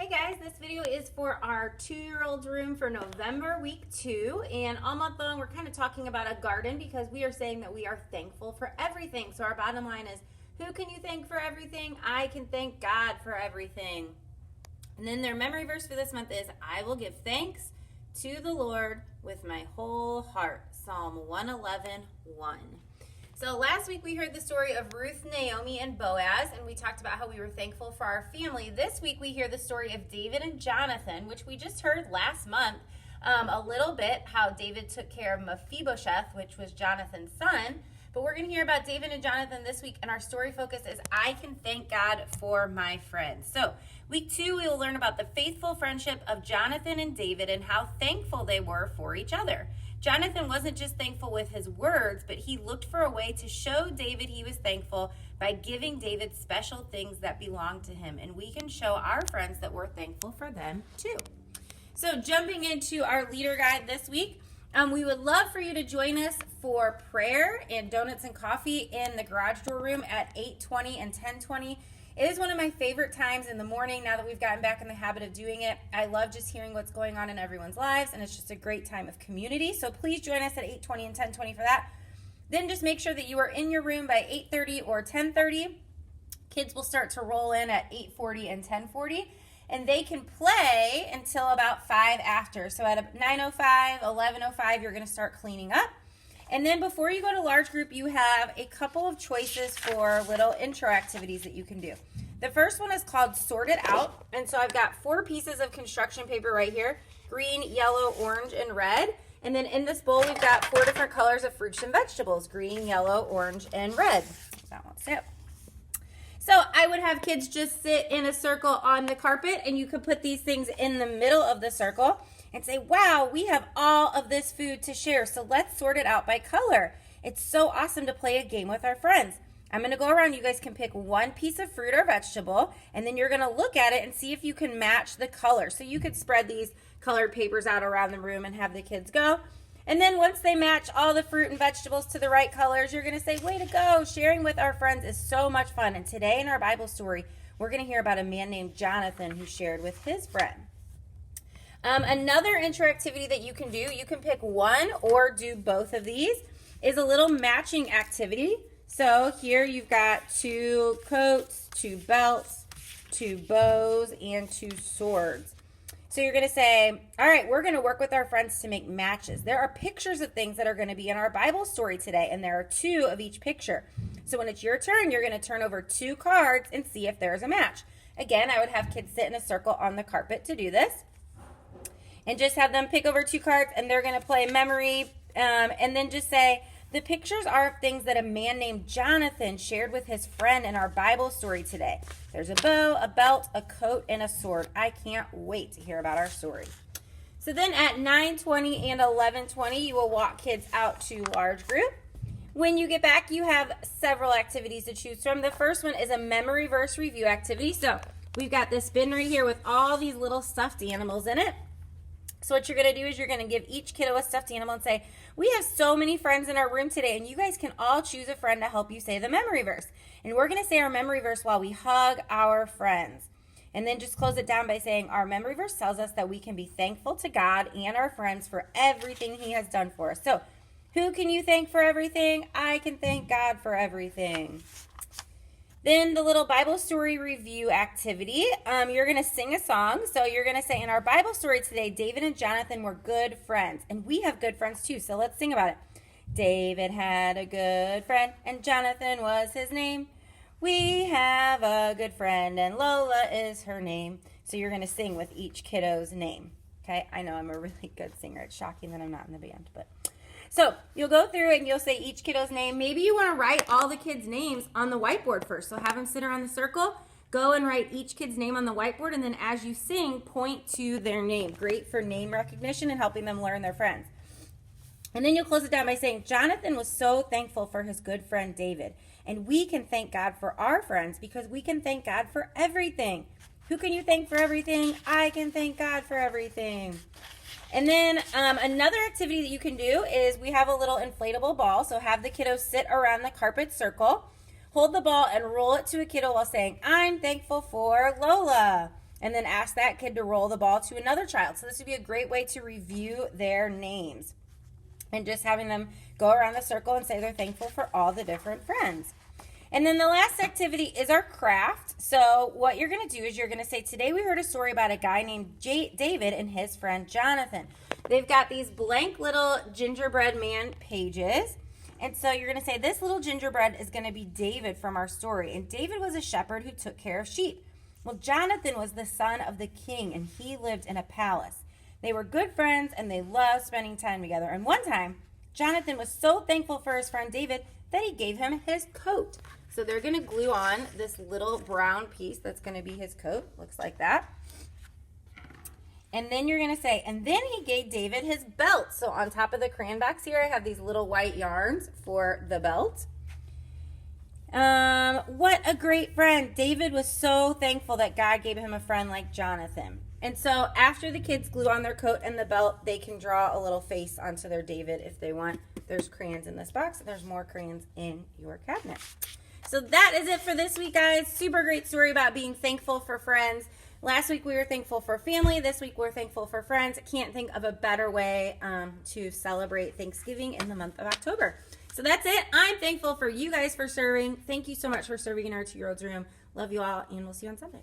Hey guys, this video is for our 2-year-old's room for November week 2, and all month long we're kind of talking about a garden because we are saying that we are thankful for everything. So our bottom line is, who can you thank for everything? I can thank God for everything. And then their memory verse for this month is, I will give thanks to the Lord with my whole heart. Psalm 111:1. So last week we heard the story of Ruth, Naomi, and Boaz, and we talked about how we were thankful for our family. This week we hear the story of David and Jonathan, which we just heard last month a little bit, how David took care of Mephibosheth, which was Jonathan's son. But we're going to hear about David and Jonathan this week, and our story focus is I can thank God for my friends. So week 2 we will learn about the faithful friendship of Jonathan and David and how thankful they were for each other. Jonathan wasn't just thankful with his words, but he looked for a way to show David he was thankful by giving David special things that belonged to him. And we can show our friends that we're thankful for them too. So jumping into our leader guide this week, we would love for you to join us for prayer and donuts and coffee in the garage door room at 8:20 and 10:20. It is one of my favorite times in the morning now that we've gotten back in the habit of doing it. I love just hearing what's going on in everyone's lives, and it's just a great time of community. So please join us at 8:20 and 10:20 for that. Then just make sure that you are in your room by 8:30 or 10:30. Kids will start to roll in at 8:40 and 10:40, and they can play until about 5 after. So at 9:05, 11:05, you're going to start cleaning up. And then before you go to large group, you have a couple of choices for little intro activities that you can do. The first one is called Sort It Out. And so I've got 4 pieces of construction paper right here, green, yellow, orange, and red. And then in this bowl, we've got 4 different colors of fruits and vegetables, green, yellow, orange, and red. That one's it. So I would have kids just sit in a circle on the carpet, and you could put these things in the middle of the circle and say, wow, we have all of this food to share, so let's sort it out by color. It's so awesome to play a game with our friends. I'm going to go around. You guys can pick one piece of fruit or vegetable, and then you're going to look at it and see if you can match the color. So you could spread these colored papers out around the room and have the kids go. And then once they match all the fruit and vegetables to the right colors, you're going to say, way to go. Sharing with our friends is so much fun. And today in our Bible story, we're going to hear about a man named Jonathan who shared with his friend. Another intro activity that you can do, you can pick one or do both of these, is a little matching activity. So here you've got 2 coats, 2 belts, 2 bows, and 2 swords. So you're going to say, all right, we're going to work with our friends to make matches. There are pictures of things that are going to be in our Bible story today, and there are 2 of each picture. So when it's your turn, you're going to turn over 2 cards and see if there's a match. Again, I would have kids sit in a circle on the carpet to do this. And just have them pick over 2 cards, and they're going to play memory, and then just say, the pictures are of things that a man named Jonathan shared with his friend in our Bible story today. There's a bow, a belt, a coat, and a sword. I can't wait to hear about our story. So then at 9:20 and 11:20, you will walk kids out to large group. When you get back, you have several activities to choose from. The first one is a memory verse review activity. So we've got this bin right here with all these little stuffed animals in it. So what you're going to do is you're going to give each kiddo a stuffed animal and say, we have so many friends in our room today, and you guys can all choose a friend to help you say the memory verse. And we're going to say our memory verse while we hug our friends. And then just close it down by saying our memory verse tells us that we can be thankful to God and our friends for everything he has done for us. So who can you thank for everything? I can thank God for everything. Then the little Bible story review activity, you're going to sing a song. So you're going to say, in our Bible story today, David and Jonathan were good friends. And we have good friends too, so let's sing about it. David had a good friend, and Jonathan was his name. We have a good friend, and Lola is her name. So you're going to sing with each kiddo's name. Okay, I know I'm a really good singer. It's shocking that I'm not in the band, but... So you'll go through it and you'll say each kiddo's name. Maybe you want to write all the kids' names on the whiteboard first. So have them sit around the circle, go and write each kid's name on the whiteboard, and then as you sing, point to their name. Great for name recognition and helping them learn their friends. And then you'll close it down by saying, Jonathan was so thankful for his good friend David. And we can thank God for our friends because we can thank God for everything. Who can you thank for everything? I can thank God for everything. And then another activity that you can do is we have a little inflatable ball. So have the kiddos sit around the carpet circle, hold the ball and roll it to a kiddo while saying, I'm thankful for Lola. and then ask that kid to roll the ball to another child. So this would be a great way to review their names and just having them go around the circle and say they're thankful for all the different friends. And then the last activity is our craft. So what you're going to do is you're going to say, today we heard a story about a guy named David and his friend Jonathan. They've got these blank little gingerbread man pages. And so you're going to say, this little gingerbread is going to be David from our story. And David was a shepherd who took care of sheep. Well, Jonathan was the son of the king, and he lived in a palace. They were good friends, and they loved spending time together. And one time, Jonathan was so thankful for his friend David that he gave him his coat. So they're going to glue on this little brown piece that's going to be his coat. Looks like that. And then you're going to say, and then he gave David his belt. So on top of the crayon box here, I have these little white yarns for the belt. What a great friend. David was so thankful that God gave him a friend like Jonathan. And so after the kids glue on their coat and the belt, they can draw a little face onto their David if they want. There's crayons in this box. There's more crayons in your cabinet. So that is it for this week, guys. Super great story about being thankful for friends. Last week we were thankful for family. This week we're thankful for friends. I can't think of a better way to celebrate Thanksgiving in the month of October. So that's it. I'm thankful for you guys for serving. Thank you so much for serving in our 2-year-old's room. Love you all, and we'll see you on Sunday.